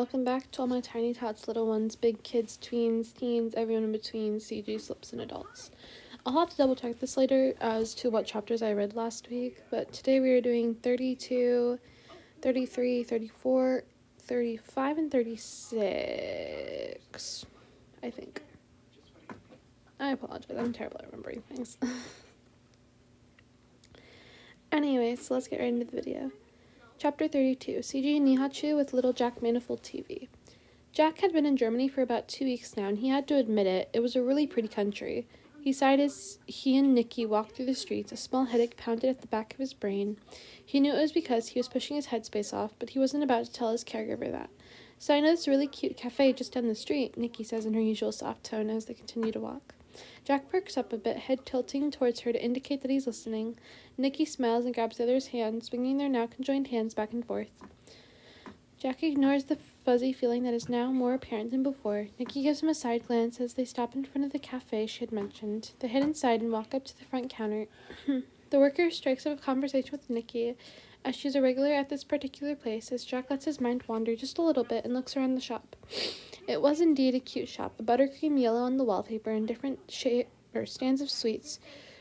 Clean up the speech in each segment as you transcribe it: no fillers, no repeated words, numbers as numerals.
welcome back to all my tiny tots, little ones, big kids, tweens, teens, everyone in between, CG, slips, and adults. I'll have to double check this later as to what chapters I read last week, but today we are doing 32, 33, 34, 35, and 36, I think. I apologize, I'm terrible at remembering things. Anyway, so let's get right into the video. Chapter 32, CG Nihachu with Little Jack Manifold TV. Jack had been in Germany for about 2 weeks now, and he had to admit it was a really pretty country. He sighed as he and Nikki walked through the streets. A small headache pounded at the back of his brain. He knew it was because he was pushing his headspace off, but he wasn't about to tell his caregiver that. So I know this really cute cafe just down the street, Nikki says in her usual soft tone as they continue to walk. Jack perks up a bit, head tilting towards her to indicate that he's listening. Nikki smiles and grabs the other's hand, swinging their now conjoined hands back and forth. Jack ignores the fuzzy feeling that is now more apparent than before. Nikki gives him a side glance as they stop in front of the cafe she had mentioned. They head inside and walk up to the front counter. The worker strikes up a conversation with Nikki, as she's a regular at this particular place, as Jack lets his mind wander just a little bit and looks around the shop. It was indeed a cute shop, a buttercream yellow on the wallpaper and different stands of sweets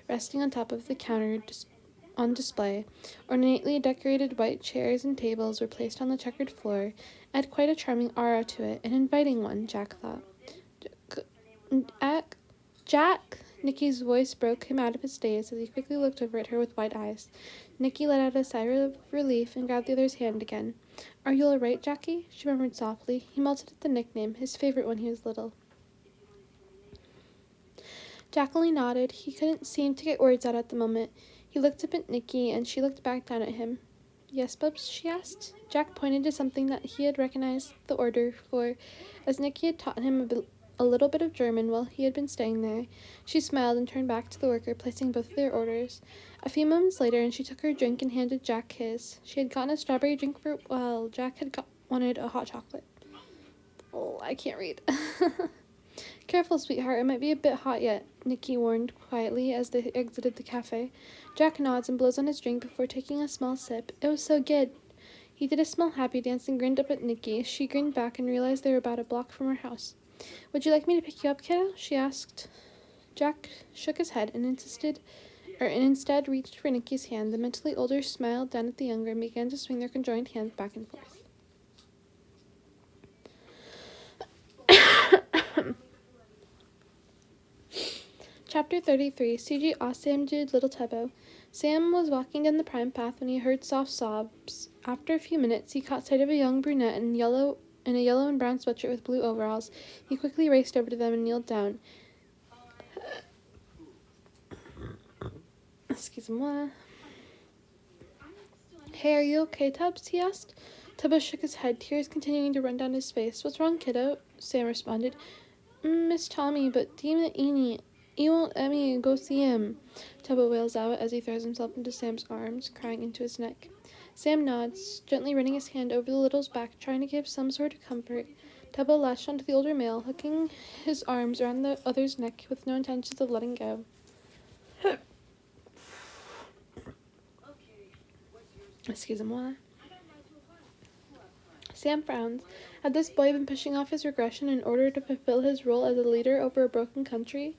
resting on top of the counter on display. Ornately decorated white chairs and tables were placed on the checkered floor. It had quite a charming aura to it, an inviting one, Jack thought. Jack! Nikki's voice broke him out of his daze as he quickly looked over at her with wide eyes. Nikki let out a sigh of relief and grabbed the other's hand again. "Are you all right, Jackie?" she murmured softly. He melted at the nickname, his favorite when he was little. Jack only nodded. He couldn't seem to get words out at the moment. He looked up at Nikki, and she looked back down at him. "Yes, Bubs?" she asked. Jack pointed to something that he had recognized the order for, as Nikki had taught him a little bit of German while he had been staying there. She smiled and turned back to the worker, placing both of their orders. A few moments later, and she took her drink and handed Jack his. She had gotten a strawberry drink while Jack had wanted a hot chocolate. Oh, I can't read. "Careful, sweetheart, it might be a bit hot yet," Nikki warned quietly as they exited the cafe. Jack nods and blows on his drink before taking a small sip. It was so good. He did a small happy dance and grinned up at Nikki. She grinned back and realized they were about a block from her house. "Would you like me to pick you up, kiddo?" she asked. Jack shook his head and instead reached for Nikki's hand. The mentally older smiled down at the younger and began to swing their conjoined hands back and forth. Chapter 33, CG Asamjid Little Tubbo. Sam was walking down the prime path when he heard soft sobs. After a few minutes, he caught sight of a young brunette in a yellow and brown sweatshirt with blue overalls. He quickly raced over to them and kneeled down. Excuse-moi. "Hey, are you okay, Tubbs?" he asked. Tubbo shook his head, tears continuing to run down his face. "What's wrong, kiddo?" Sam responded. "Miss Tommy, but Demon Eenie, he won't let me go see him," Tubbo wails out as he throws himself into Sam's arms, crying into his neck. Sam nods, gently running his hand over the little's back, trying to give some sort of comfort. Tubbo latched onto the older male, hooking his arms around the other's neck with no intentions of letting go. Excuse-moi. Sam frowns. Had this boy been pushing off his regression in order to fulfill his role as a leader over a broken country?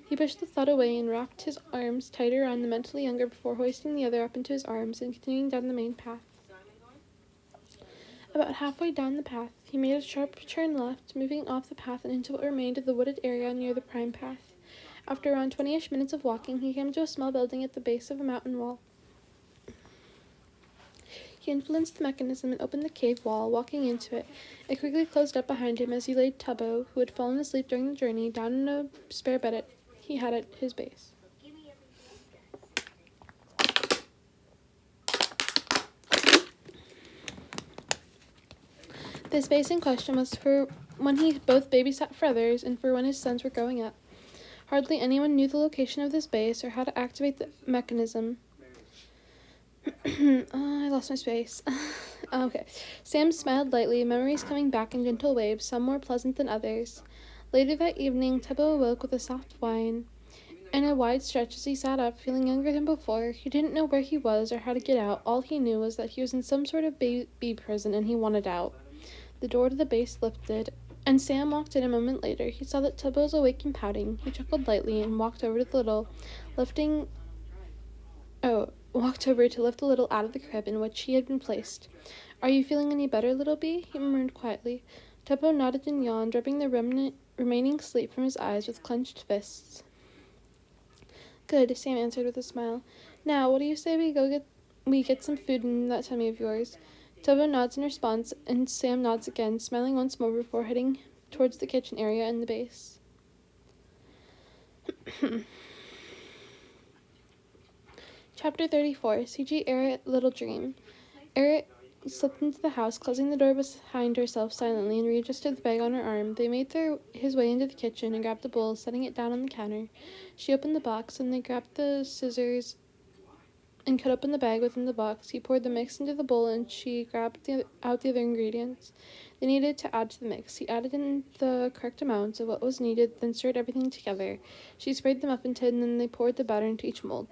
He pushed the thought away and wrapped his arms tighter around the mentally younger before hoisting the other up into his arms and continuing down the main path. About halfway down the path, he made a sharp turn left, moving off the path and into what remained of the wooded area near the prime path. After around 20-ish minutes of walking, he came to a small building at the base of a mountain wall. He influenced the mechanism and opened the cave wall, walking into it. It quickly closed up behind him as he laid Tubbo, who had fallen asleep during the journey, down in a spare bed he had at his base. The space in question was for when he both babysat for others and for when his sons were growing up. Hardly anyone knew the location of this base or how to activate the mechanism. I lost my space. Okay. Sam smiled lightly, memories coming back in gentle waves, some more pleasant than others. Later that evening, Tubbo awoke with a soft whine and a wide stretch as he sat up, feeling younger than before. He didn't know where he was or how to get out. All he knew was that he was in some sort of bee prison and he wanted out. The door to the base lifted, and Sam walked in a moment later. He saw that Tubbo was awake and pouting. He chuckled lightly and walked over to lift the little out of the crib in which he had been placed. "Are you feeling any better, little bee?" he murmured quietly. Tubbo nodded and yawned, rubbing the remaining sleep from his eyes with clenched fists. "Good," Sam answered with a smile. "Now, what do you say we get some food in that tummy of yours?" Tubbo nods in response, and Sam nods again, smiling once more before heading towards the kitchen area in the base. Chapter 34, CG Eret Little Dream. Eret slipped into the house, closing the door behind herself silently, and readjusted the bag on her arm. They made his way into the kitchen and grabbed the bowl, setting it down on the counter. She opened the box, and they grabbed the scissors and cut open the bag within the box. He poured the mix into the bowl, and she grabbed out the other ingredients they needed to add to the mix. He added in the correct amounts of what was needed, then stirred everything together. She sprayed the muffin tin, and then they poured the batter into each mold.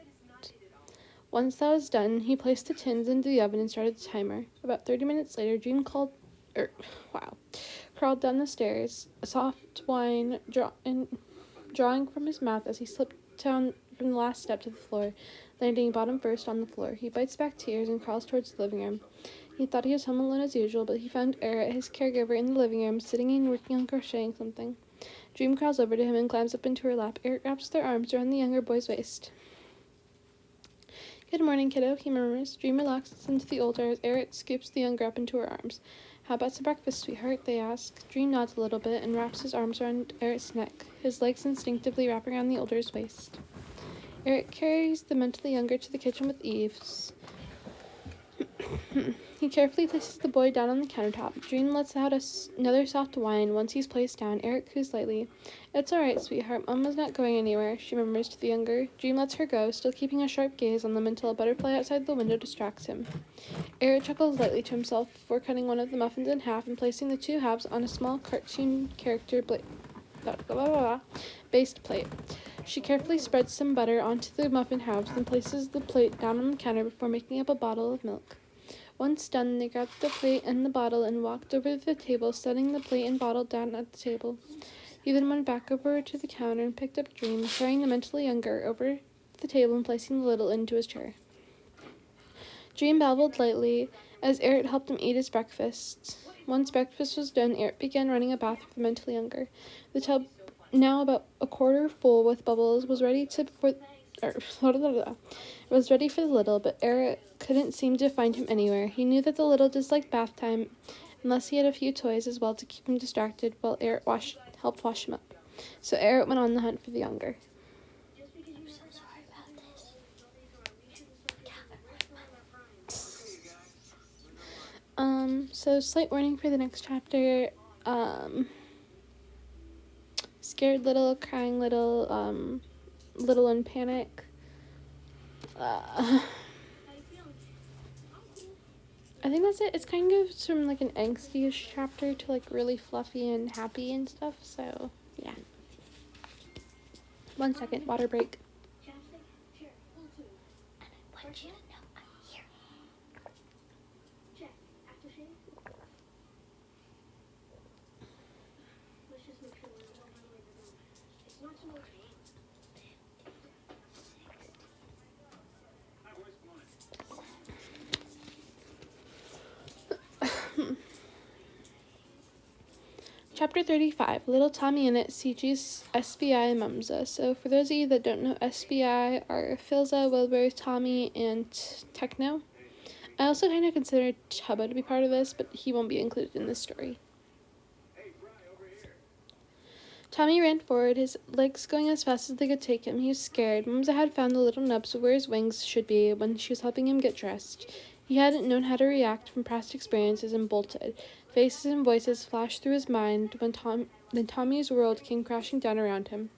Once that was done, he placed the tins into the oven and started the timer. About 30 minutes later, Dream crawled down the stairs, a soft whine drawing from his mouth as he slipped down from the last step to the floor, landing bottom first on the floor. He bites back tears and crawls towards the living room. He thought he was home alone as usual, but he found Eret, his caregiver, in the living room, sitting and working on crocheting something. Dream crawls over to him and climbs up into her lap. Eret wraps their arms around the younger boy's waist. "Good morning, kiddo," he murmurs. Dream relaxes into the older as Eret scoops the younger up into her arms. "How about some breakfast, sweetheart?" they ask. Dream nods a little bit and wraps his arms around Eret's neck, his legs instinctively wrapping around the older's waist. Eret carries the mentally younger to the kitchen with ease. He carefully places the boy down on the countertop. Dream lets out another soft whine. Once he's placed down, Eret coos lightly. "It's all right, sweetheart. Mama's not going anywhere," she murmurs to the younger. Dream lets her go, still keeping a sharp gaze on them until a butterfly outside the window distracts him. Eret chuckles lightly to himself before cutting one of the muffins in half and placing the two halves on a small cartoon character based plate. She carefully spreads some butter onto the muffin halves, then places the plate down on the counter before making up a bottle of milk. Once done, they grabbed the plate and the bottle and walked over to the table, setting the plate and bottle down at the table. He then went back over to the counter and picked up Dream, carrying the mentally younger over the table and placing the little into his chair. Dream babbled lightly as Eret helped him eat his breakfast. Once breakfast was done, Eret began running a bath for the mentally younger. The tub, now about a quarter full with bubbles, was ready for the little, but Eret couldn't seem to find him anywhere. He knew that the little disliked bath time unless he had a few toys as well to keep him distracted while Eret helped wash him up. So Eret went on the hunt for the younger. So slight warning for the next chapter. Scared little, crying little, little in panic. I think that's it. It's kind of from like an angsty-ish chapter to like really fluffy and happy and stuff, so yeah. 1 second, water break. Chapter 35, Little Tommy in It, CG's SBI and Mumza. So for those of you that don't know, SBI are Philza, Wilbur, Tommy, and Techno. I also kind of consider Tubbo to be part of this, but he won't be included in this story. Tommy ran forward, his legs going as fast as they could take him. He was scared. Mumza had found the little nubs where his wings should be when she was helping him get dressed. He hadn't known how to react from past experiences and bolted. Faces and voices flashed through his mind when Tommy's world came crashing down around him.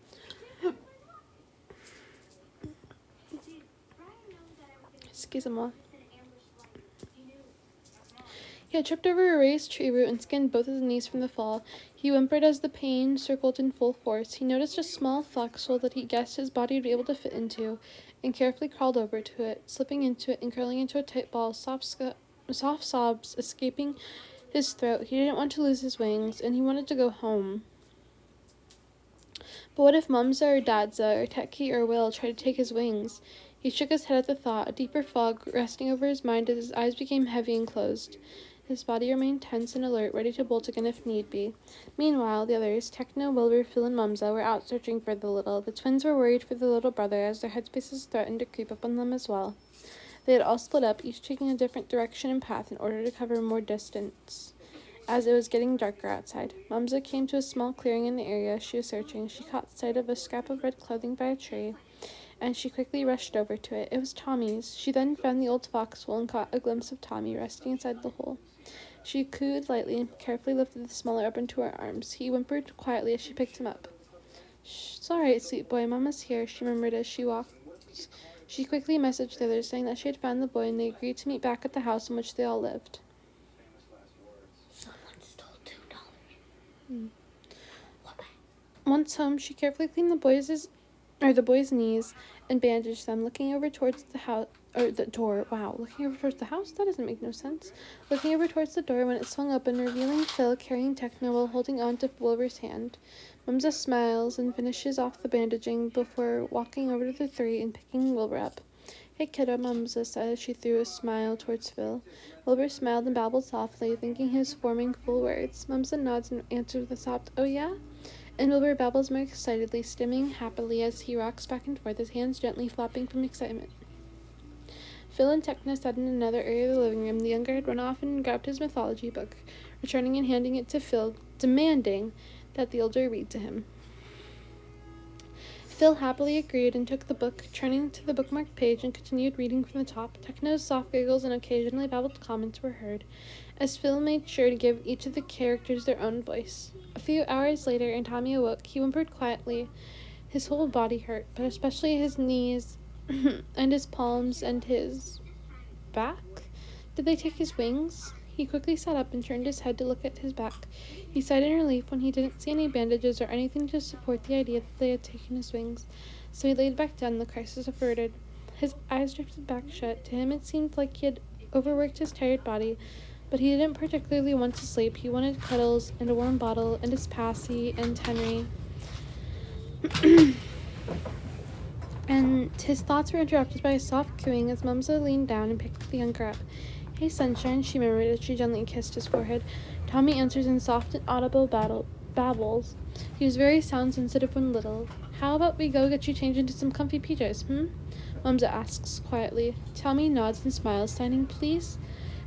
Excuse-moi. He had tripped over a raised tree root and skinned both his knees from the fall. He whimpered as the pain circled in full force. He noticed a small foxhole that he guessed his body would be able to fit into, and carefully crawled over to it, slipping into it and curling into a tight ball, soft sobs escaping his throat. He didn't want to lose his wings, and he wanted to go home. But what if Mumsa or Dadza or Teki or Will tried to take his wings? He shook his head at the thought, a deeper fog resting over his mind as his eyes became heavy and closed. His body remained tense and alert, ready to bolt again if need be. Meanwhile, the others, Techno, Wilbur, Phil, and Mumsa, were out searching for the little. The twins were worried for the little brother as their headspaces threatened to creep up on them as well. They had all split up, each taking a different direction and path in order to cover more distance. As it was getting darker outside, Mumsa came to a small clearing in the area she was searching. She caught sight of a scrap of red clothing by a tree, and she quickly rushed over to it. It was Tommy's. She then found the old foxhole and caught a glimpse of Tommy resting inside the hole. She cooed lightly and carefully lifted the smaller up into her arms. He whimpered quietly as she picked him up. "Shh, it's all right, sweet boy. Mama's here," she murmured as she walked. She quickly messaged the others, saying that she had found the boy, and they agreed to meet back at the house in which they all lived. Someone stole $2. Once home, she carefully cleaned the boy's knees and bandaged them, looking over towards the house, or the door. Wow, looking over towards the house? That doesn't make no sense. Looking over towards the door when it swung open, revealing Phil carrying Techno while holding on to Wilbur's hand. Mumsa smiles and finishes off the bandaging before walking over to the three and picking Wilbur up. "Hey, kiddo," Mumsa said as she threw a smile towards Phil. Wilbur smiled and babbled softly, thinking he was forming full words. Mumsa nods and answers with a soft, "Oh yeah?" And Wilbur babbles more excitedly, stimming happily as he rocks back and forth, his hands gently flapping from excitement. Phil and Techno sat in another area of the living room. The younger had run off and grabbed his mythology book, returning and handing it to Phil, demanding that the older read to him. Phil happily agreed and took the book, turning to the bookmarked page and continued reading from the top. Techno's soft giggles and occasionally babbled comments were heard, as Phil made sure to give each of the characters their own voice. A few hours later, and Tommy awoke. He whimpered quietly. His whole body hurt, but especially his knees and his palms and his back. Did they take his wings? He quickly sat up and turned his head to look at his back. He sighed in relief when he didn't see any bandages or anything to support the idea that they had taken his wings, so he laid back down, the crisis averted. His eyes drifted back shut. To him it seemed like he had overworked his tired body, but he didn't particularly want to sleep. He wanted cuddles and a warm bottle and his passy and Henry. And his thoughts were interrupted by a soft cooing as Mumsa leaned down and picked the younger up. "Hey, sunshine," she murmured as she gently kissed his forehead. Tommy answers in soft and audible babbles. He was very sound-sensitive when little. "How about we go get you changed into some comfy PJs, Mumsa asks quietly. Tommy nods and smiles, signing, "Please?"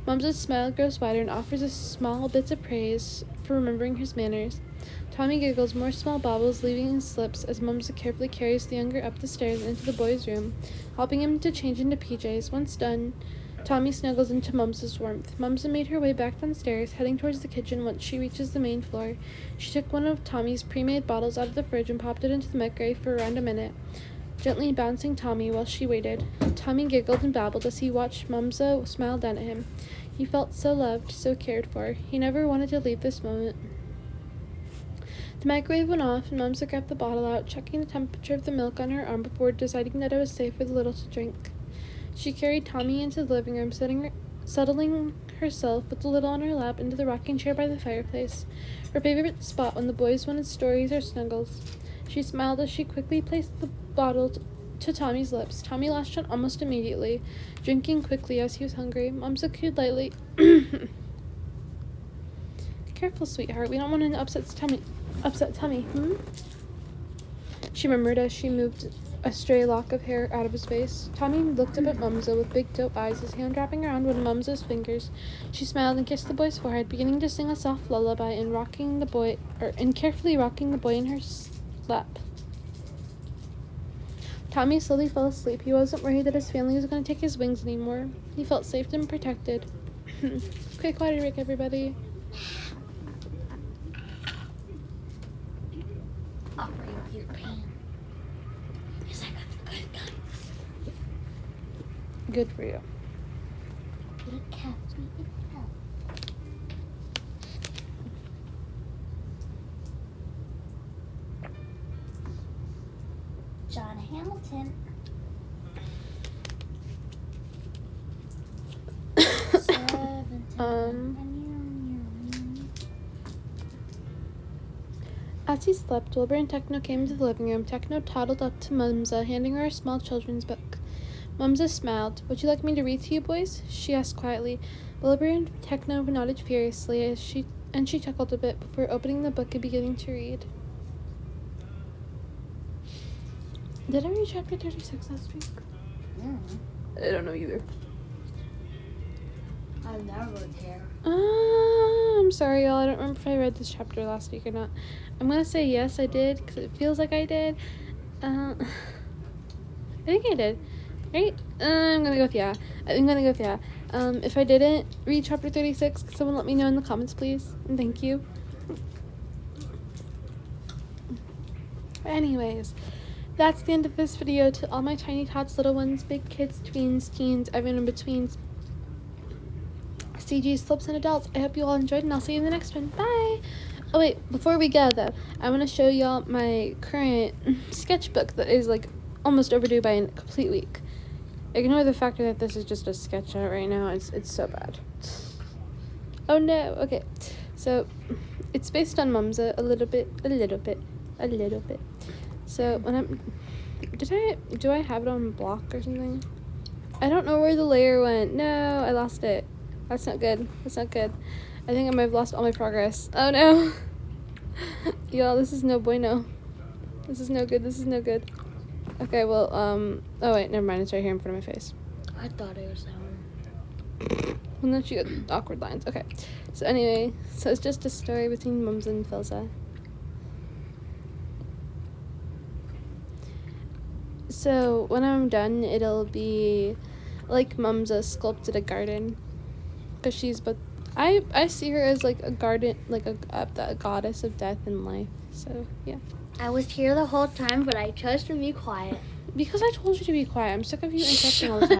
Mumsa's smile grows wider and offers us small bits of praise for remembering his manners. Tommy giggles, more small bobbles leaving his lips as Mumsa carefully carries the younger up the stairs and into the boy's room, helping him to change into PJs. Once done, Tommy snuggles into Mumsa's warmth. Mumsa made her way back downstairs, heading towards the kitchen once she reaches the main floor. She took one of Tommy's pre-made bottles out of the fridge and popped it into the microwave for around a minute, gently bouncing Tommy while she waited. Tommy giggled and babbled as he watched Mumsa smile down at him. He felt so loved, so cared for. He never wanted to leave this moment. The microwave went off, and Mumsa grabbed the bottle out, checking the temperature of the milk on her arm before deciding that it was safe for the little to drink. She carried Tommy into the living room, settling herself with the little on her lap into the rocking chair by the fireplace, her favorite spot when the boys wanted stories or snuggles. She smiled as she quickly placed the bottle to Tommy's lips. Tommy latched on almost immediately, drinking quickly as he was hungry. Mumsa cooed lightly. "Careful, sweetheart. We don't want to upset Tommy, she murmured as she moved a stray lock of hair out of his face. Tommy looked up at Mumsa with big doe eyes, his hand wrapping around one of Mumsa's fingers. She smiled and kissed the boy's forehead, beginning to sing a soft lullaby and carefully rocking the boy in her lap. Tommy slowly fell asleep. He wasn't worried that his family was going to take his wings anymore. He felt safe and protected. Quick water break, everybody. I'll bring your pain. Because I got the good guns. Good for you. It kept me in health. John Hamilton. 7, 10, As he slept, Wilbur and Techno came into the living room. Techno toddled up to Mumsa, handing her a small children's book. Mumsa smiled. Would you like me to read to you, boys? She asked quietly. Wilbur and Techno nodded furiously as she chuckled a bit before opening the book and beginning to read. Did I read chapter 36 last week? I don't know either. I never care. I'm sorry, y'all. I don't remember if I read this chapter last week or not. I'm gonna say yes, I did, because it feels like I did. I think I did. Right? I'm gonna go with yeah. I'm gonna go with yeah. If I didn't read chapter 36, could someone let me know in the comments, please? And thank you. Anyways, that's the end of this video. To all my tiny tots, little ones, big kids, tweens, teens, everyone in between, CGs, flips, and adults, I hope you all enjoyed, and I'll see you in the next one. Bye! Oh wait, before we go though, I want to show y'all my current sketchbook that is like almost overdue by a complete week. Ignore the factor that this is just a sketch out right now. It's so bad. Oh no. Okay, so it's based on Mumsa a little bit. So when do I have it on block or something? I don't know where the layer went. No, I lost it. That's not good. That's not good. I think I might have lost all my progress. Oh no. Y'all, this is no bueno. This is no good. This is no good. Okay, well, oh wait, never mind. It's right here in front of my face. I thought it was that one. Well, then she got awkward lines. Okay. So anyway, so it's just a story between Mumsa and Filza. So when I'm done, it'll be like Mumsa sculpted a garden. Because but I see her as like a garden, like a goddess of death and life. So yeah. I was here the whole time, but I chose to be quiet. Because I told you to be quiet. I'm sick of you interrupting all the time.